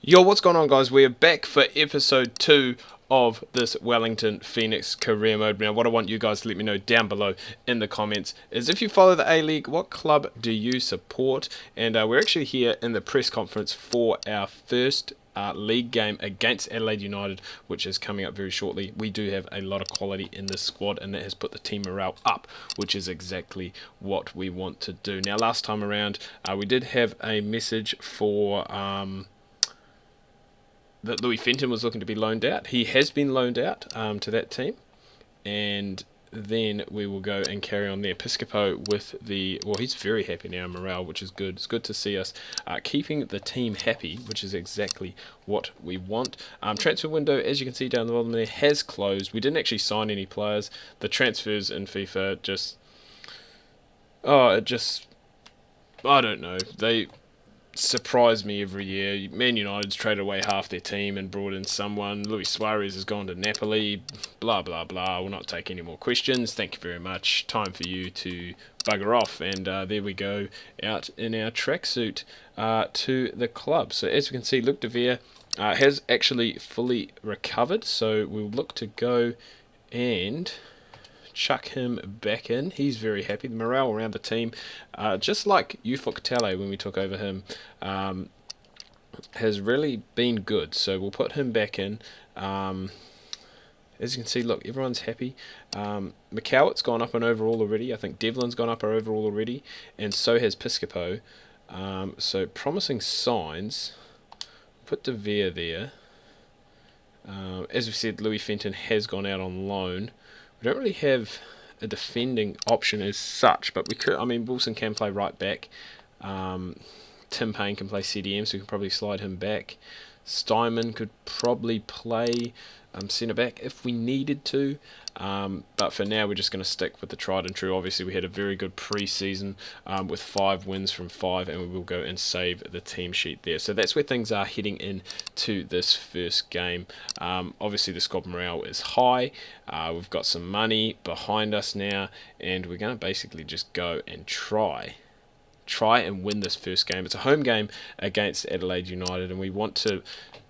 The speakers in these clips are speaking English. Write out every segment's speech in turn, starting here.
Yo, what's going on, guys? We are back for episode 2 of this Wellington Phoenix career mode. Now, what I want you guys to let me know down below in the comments is if you follow the A League, what club do you support? And we're actually here in the press conference for our first league game against Adelaide United, which is coming up very shortly. We do have a lot of quality in this squad, and that has put the team morale up, which is exactly what we want to do. Now, last time around, we did have a message for that Louis Fenton was looking to be loaned out. He has been loaned out to that team, and then we will go and carry on there. Piscopo with the... Well, he's very happy now in morale, which is good. It's good to see us keeping the team happy, which is exactly what we want. Transfer window, as you can see down the bottom there, has closed. We didn't actually sign any players. The transfers in FIFA just... I don't know. They surprise me every year. Man United's traded away half their team and brought in someone. Luis Suarez has gone to Napoli. Blah, blah, blah. We'll not take any more questions. Thank you very much. Time for you to bugger off. And there we go, out in our tracksuit to the club. So as we can see, Luc de Veer has actually fully recovered. So we'll look to go and chuck him back in. He's very happy. The morale around the team, just like Ufuk Tale when we took over him, has really been good. So we'll put him back in. As you can see, look, everyone's happy. McCowart's gone up an overall already. I think Devlin's gone up our overall already, and so has Piscopo. So promising signs. Put De Veer there. As we said, Louis Fenton has gone out on loan. We don't really have a defending option as such, but we could. I mean, Wilson can play right back. Tim Payne can play CDM, so we can probably slide him back. Steinman could probably play centre back if we needed to, but for now we're just going to stick with the tried and true. Obviously, we had a very good pre-season with 5 wins from 5, and we will go and save the team sheet there. So that's where things are heading into this first game. Obviously, the squad morale is high. We've got some money behind us now, and we're going to basically just go and try and win this first game. It's a home game against Adelaide United, and we want to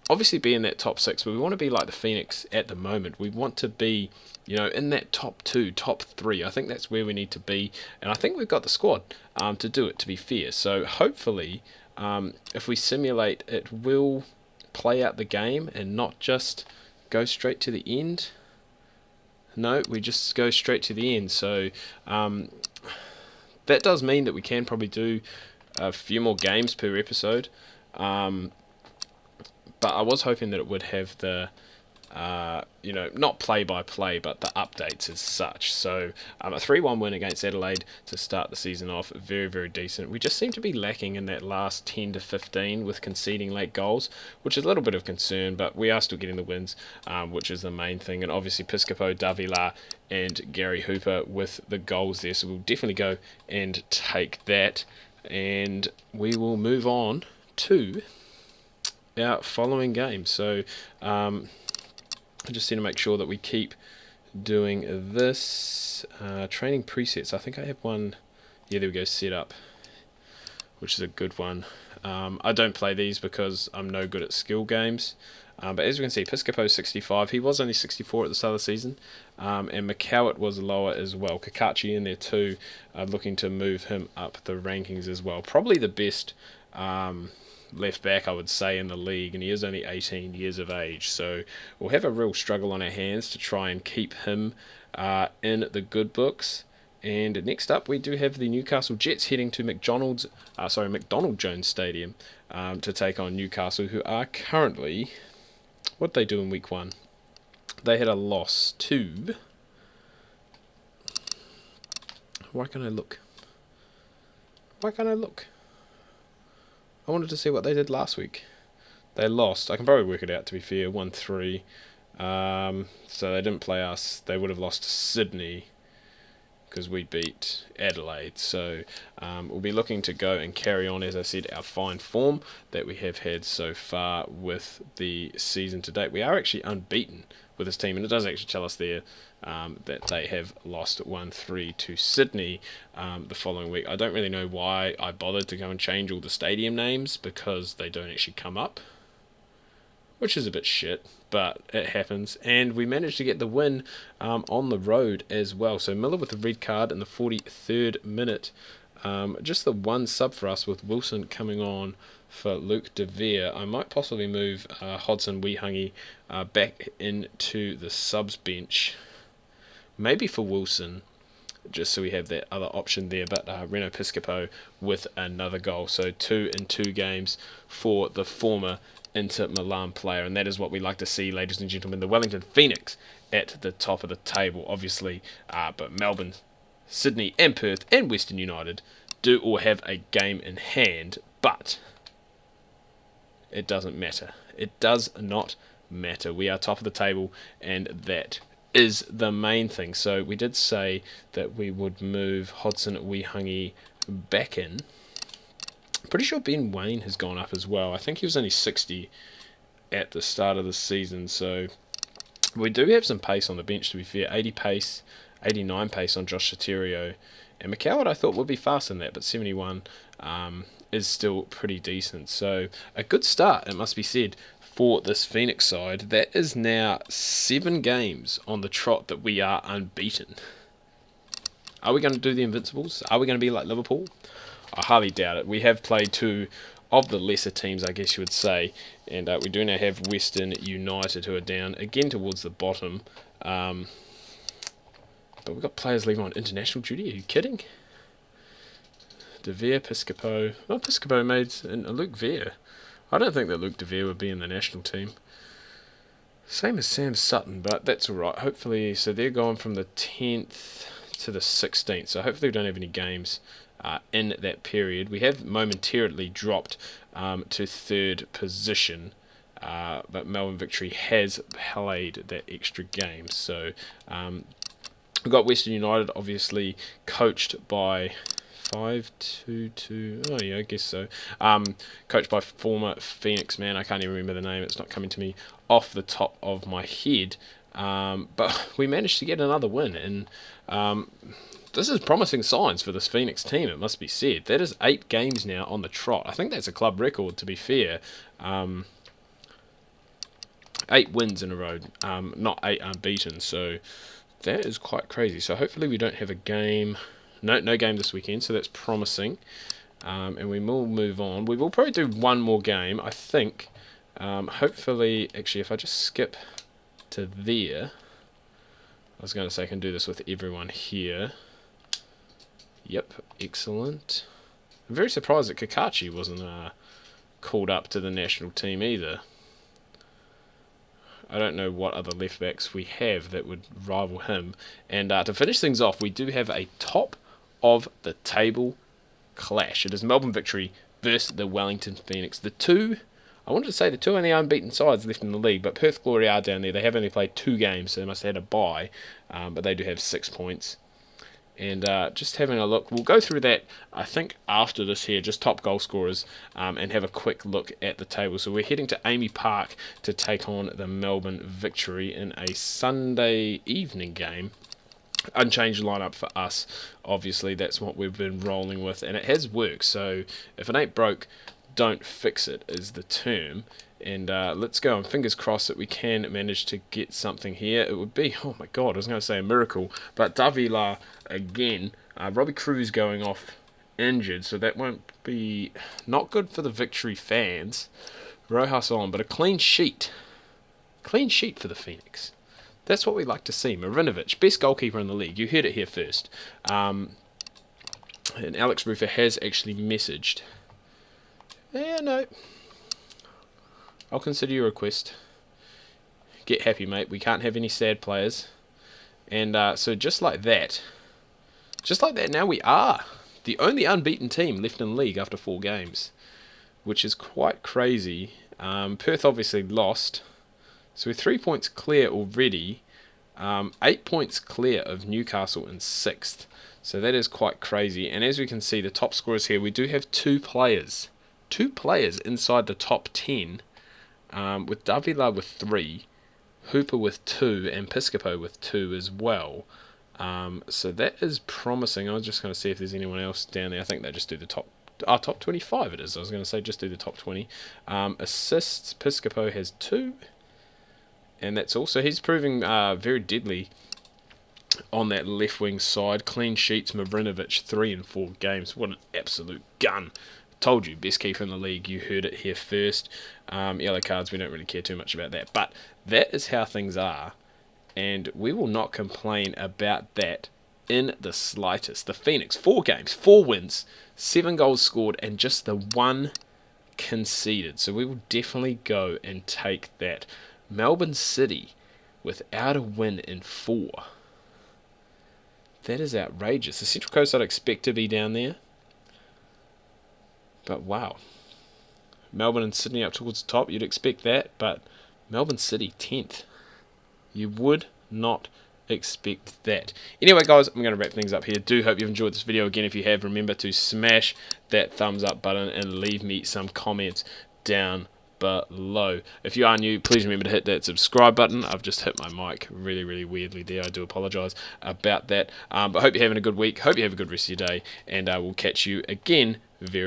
obviously be in that top 6, but we want to be like the Phoenix at the moment. We want to be, in that top 2, top 3. I think that's where we need to be, and I think we've got the squad to do it, to be fair. So hopefully, if we simulate, it will play out the game and not just go straight to the end. No, we just go straight to the end. So that does mean that we can probably do a few more games per episode. But I was hoping that it would have the, not play-by-play, but the updates as such. So a 3-1 win against Adelaide to start the season off, very, very decent. We just seem to be lacking in that last 10 to 15 with conceding late goals, which is a little bit of concern, but we are still getting the wins, which is the main thing. And obviously Piscopo, Davila, and Gary Hooper with the goals there. So we'll definitely go and take that, and we will move on to our following game. So I just need to make sure that we keep doing this. Training presets. I think I have one. Yeah, there we go. Set up, which is a good one. I don't play these because I'm no good at skill games. But as we can see, Piscopo 65. He was only 64 at the start of the season. And McCowart was lower as well. Kakachi in there too, looking to move him up the rankings as well. Probably the best left back, I would say, in the league, and he is only 18 years of age, so we'll have a real struggle on our hands to try and keep him in the good books. And next up, we do have the Newcastle Jets heading to McDonald Jones Stadium to take on Newcastle, who are currently... What did they do in week 1? They had a loss to... Why can't I look? I wanted to see what they did last week. They lost. I can probably work it out, to be fair. 1-3. So they didn't play us. They would have lost to Sydney because we beat Adelaide. So we'll be looking to go and carry on, as I said, our fine form that we have had so far with the season to date. We are actually unbeaten with this team, and it does actually tell us there that they have lost 1-3 to Sydney the following week. I don't really know why I bothered to go and change all the stadium names, because they don't actually come up. which is a bit shit, but it happens. And we managed to get the win on the road as well. So Miller with the red card in the 43rd minute. Just the one sub for us, with Wilson coming on for Luke De Vere. I might possibly move Hodson Weehungy back into the subs bench, maybe for Wilson, just so we have that other option there. But Reno Piscopo with another goal. So 2 in 2 games for the former Inter Milan player, and that is what we like to see, ladies and gentlemen. The Wellington Phoenix at the top of the table, obviously, but Melbourne, Sydney and Perth and Western United do all have a game in hand, but it doesn't matter. It does not matter. We are top of the table, and that is the main thing. So we did say that we would move Hodson Weehungy back in. Pretty sure Ben Wayne has gone up as well. I think he was only 60 at the start of the season, so we do have some pace on the bench, to be fair. 80 pace, 89 pace on Josh Soterio, and McCoward I thought would be faster than that, but 71 is still pretty decent. So a good start, it must be said, for this Phoenix side. That is now 7 games on the trot that we are unbeaten. Are we going to do the Invincibles? Are we going to be like Liverpool? I highly doubt it. We have played 2 of the lesser teams, I guess you would say, and we do now have Western United, who are down again towards the bottom. But we've got players leaving on international duty. Are you kidding? De Vere, Piscopo. Oh, Piscopo made Luke Vere. I don't think that Luke De Vere would be in the national team. Same as Sam Sutton, but that's alright. Hopefully, so they're going from the 10th to the 16th, so hopefully we don't have any games in that period. We have momentarily dropped to 3rd position, but Melbourne Victory has played that extra game. So we've got Western United, obviously coached by 522. Oh yeah, I guess so. Coached by former Phoenix man. I can't even remember the name. It's not coming to me off the top of my head. But we managed to get another win, and this is promising signs for this Phoenix team, it must be said. That is 8 games now on the trot. I think that's a club record, to be fair. 8 wins in a row, not 8 unbeaten, so that is quite crazy. So hopefully we don't have a game, no game this weekend, so that's promising. And we will move on. We will probably do one more game, I think. Hopefully, actually, if I just skip to there, I was going to say I can do this with everyone here. Yep, excellent. I'm very surprised that Kakachi wasn't called up to the national team either. I don't know what other left backs we have that would rival him. And to finish things off, we do have a top of the table clash. It is Melbourne Victory versus the Wellington Phoenix. I wanted to say the 2 only unbeaten sides left in the league, but Perth Glory are down there. They have only played 2 games, so they must have had a bye, but they do have 6 points. And just having a look, we'll go through that, I think, after this here, just top goal scorers, and have a quick look at the table. So we're heading to Amy Park to take on the Melbourne Victory in a Sunday evening game. Unchanged lineup for us, obviously. That's what we've been rolling with, and it has worked. So if it ain't broke, don't fix it is the term. And let's go, and fingers crossed that we can manage to get something here. It would be, oh my god, I was going to say a miracle, but Davila again. Robbie Cruz going off injured, so that won't be not good for the Victory fans. Rojas on, but a clean sheet for the Phoenix. That's what we like to see. Marinovic, best goalkeeper in the league. You heard it here first. And Alex Rufer has actually messaged. Yeah, no. I'll consider your request. Get happy, mate. We can't have any sad players. And so just like that, now we are the only unbeaten team left in the league after 4 games, which is quite crazy. Perth obviously lost, so we're 3 points clear already. 8 points clear of Newcastle in 6th, so that is quite crazy. And as we can see, the top scorers here, we do have 2 players inside the top 10. With Davila with 3, Hooper with 2, and Piscopo with 2 as well. So that is promising. I was just going to see if there's anyone else down there. I think they just do the top top 25 it is. I was going to say just do the top 20. Assists, Piscopo has 2. And that's also, he's proving very deadly on that left wing side. Clean sheets, Marinovic, 3 in 4 games. What an absolute gun. Told you, best keeper in the league. You heard it here first. Yellow cards, we don't really care too much about that. But that is how things are. And we will not complain about that in the slightest. The Phoenix, 4 games, 4 wins, 7 goals scored, and just the 1 conceded. So we will definitely go and take that. Melbourne City without a win in 4. That is outrageous. The Central Coast I'd expect to be down there. But wow. Melbourne and Sydney up towards the top, you'd expect that. But Melbourne City, 10th. You would not expect that. Anyway, guys, I'm going to wrap things up here. Do hope you've enjoyed this video. Again, if you have, remember to smash that thumbs up button and leave me some comments down below. If you are new, please remember to hit that subscribe button. I've just hit my mic really weirdly there. I do apologise about that. But hope you're having a good week. Hope you have a good rest of your day. And I will catch you again very